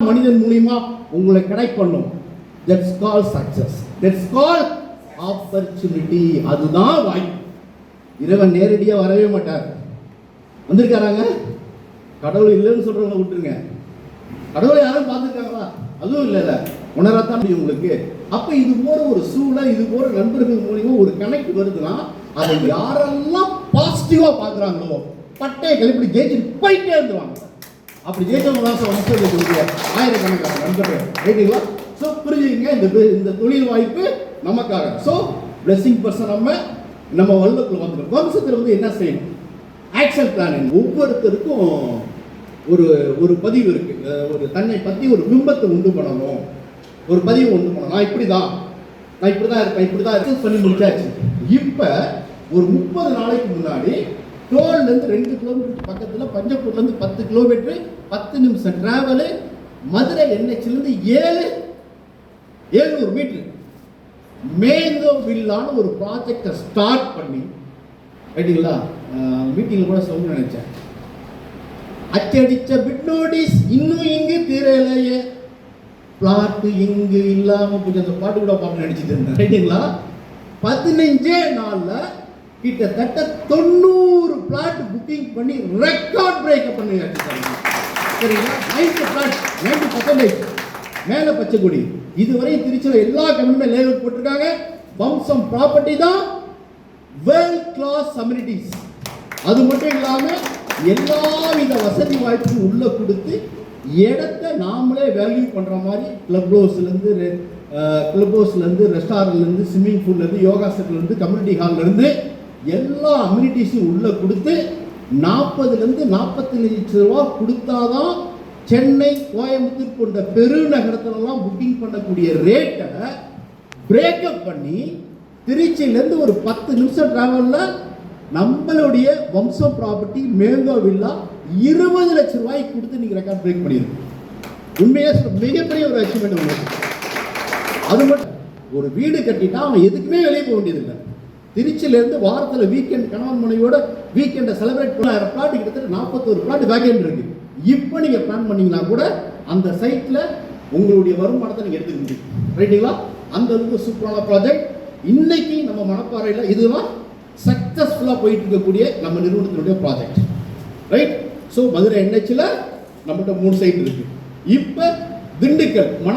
மனிதன் மூலியமா உங்களை கனெக்ட் பண்ணும். That's call success, that's call opportunity. அதுதான் வாய்ப்பு. இறைவன் நேரடியா வரவே மாட்டார். வந்திருக்காராங்க? கடவுள் இல்லைன்னு சொல்றவங்க விட்டுருங்க. கடவுளை யாரும் பார்த்துருக்காங்களா? அதுவும் இல்லைல்ல, உணரத்தான் உங்களுக்கு. அப்ப இது போற ஒரு சூழல், இது போற நண்பர்கள் மூலியமா ஒரு கனெக்ட் வருதுன்னா அதை யாரெல்லாம் பாசிட்டிவா பாக்குறாங்களோ பட்டையை கிளப்பி ஜெயிச்சுட்டு போயிட்டே இருந்துருவாங்க. அப்படி ஜெயிச்சவங்க தான் ஆயிரக்கணக்கான நண்பர்கள். ரைட்டுங்களா? ஸோ புரிஞ்சுங்க, இந்த தொழில் வாய்ப்பு நமக்காக. ஸோ பிளெஸிங் பர்சன் நம்ம வல்லக்குள்ள வந்துடும். வம்சத்தில் என்ன செய்யணும்? Action plan. ஒவ்வொருத்தருக்கும் ஒரு பதிவு இருக்கு. ஒரு தன்னை பற்றி ஒரு பிம்பத்தை உண்டு பண்ணணும், ஒரு பதிவு உண்டு பண்ணணும். நான் இப்படி தான் இருப்பேன், இப்படி தான் எக்ஸஸ் பண்ணி முடிச்சாச்சு. இப்போ ஒரு 30 நாளைக்கு முன்னாடி டோல்லேருந்து 2 கிலோமீட்டர் பக்கத்தில், பஞ்சப்பூர்லேருந்து 10 கிலோமீட்டர் 10 நிமிஷம் டிராவலு, மதுரை என்ஹெச்லேருந்து 700 மீட்டர் மேங்கோ வில்லான ஒரு ப்ராஜெக்டை ஸ்டார்ட் பண்ணி, ரைட்டுங்களா? மீட்டிங்கில் கூட சொல்ல நினைச்சேன். அச்சடிச்ச பிட் நோட்டீஸ் இன்னும் இங்கு தீரலையே, பிளாட் இங்கு இல்லாம கொஞ்சம் அந்த பாட்டு கூட பாட்டு நடிச்சுட்டு இருந்தேன். ரைட்டுங்களா? 15 நாள்ல கிட்டத்தட்ட 90 பிளாட் புக்கிங் பண்ணி ரெக்கார்ட் பிரேக் பண்ணி வச்சிருக்காங்க. சரிங்களா? 90% மேல பச்சைக்குடி. இதுவரை திருச்சியில் எல்லா கம்பெனியுமே லேஅவுட் போட்டிருக்காங்க. வம்சம் ப்ராப்பர்ட்டி தான் வேர்ல்ட் கிளாஸ் அம்யூனிட்டிஸ். அது மட்டும் இல்லாம எல்லா வித வசதி வாய்ப்பும் உள்ள கொடுத்து இடத்தை நாமளே வேல்யூ பண்ற மாதிரி கிளப் ஹவுஸ்லேருந்து ரெஸ்டாரண்ட்லேருந்து ஸ்விம்மிங் பூல்லேருந்து யோகா சென்டர்லேருந்து கம்யூனிட்டி ஹால்லேருந்து எல்லா அம்யூனிட்டிஸும் உள்ள கொடுத்து 40 45 லட்சம் ரூபா கொடுத்தாதான் சென்னை கோயம்புத்தூர் போன்ற பெருநகரத்திலலாம் புக்கிங் பண்ணக்கூடிய ரேட்டை பிரேக்கப் பண்ணி திருச்சியிலேருந்து ஒரு 10 நிமிஷம் டிராவலில் நம்மளுடைய வம்சம் ப்ராப்பர்ட்டி மேங்கோ வில்லா 20 லட்சம் ரூபாய்க்கு கொடுத்து நீங்கள் ரெக்கார்ட் பிரேக் பண்ணியிருக்கு. உண்மையாக மிகப்பெரிய ஒரு அச்சீவ்மெண்ட் உங்களுக்கு. அது மட்டும், ஒரு வீடு கட்டிட்டா அவன் எதுக்குமே வெளியே போக வேண்டியதில்லை. திருச்சியிலேருந்து வாரத்தில் வீக்கெண்ட் கணவன் மனைவியோட வீக்கெண்டை செலிப்ரேட் பண்ண பிளாட் கிட்டத்தட்ட 41 பிளாட் வேக்கெண்ட் இருக்கு. இப்போ நீங்கள் பிளான் பண்ணீங்கன்னா கூட அந்த சைட்டில் உங்களுடைய வருமானத்தை நீங்கள் எடுத்துக்க முடியும். ரைட்டுங்களா? அந்த அளவுக்கு சூப்பரான ப்ராஜெக்ட் இன்னைக்கு நம்ம மணப்பாறையில் இதுதான் சக்சஸ்ஃபுல்லாக போயிட்டு இருக்கக்கூடிய நம்ம நிறுவனத்தினுடைய ப்ராஜெக்ட். ரைட்? ஸோ மதுரை என்ஹெச்சில் நம்மகிட்ட 3 சைட் இருக்கு. இப்போ திண்டுக்கல்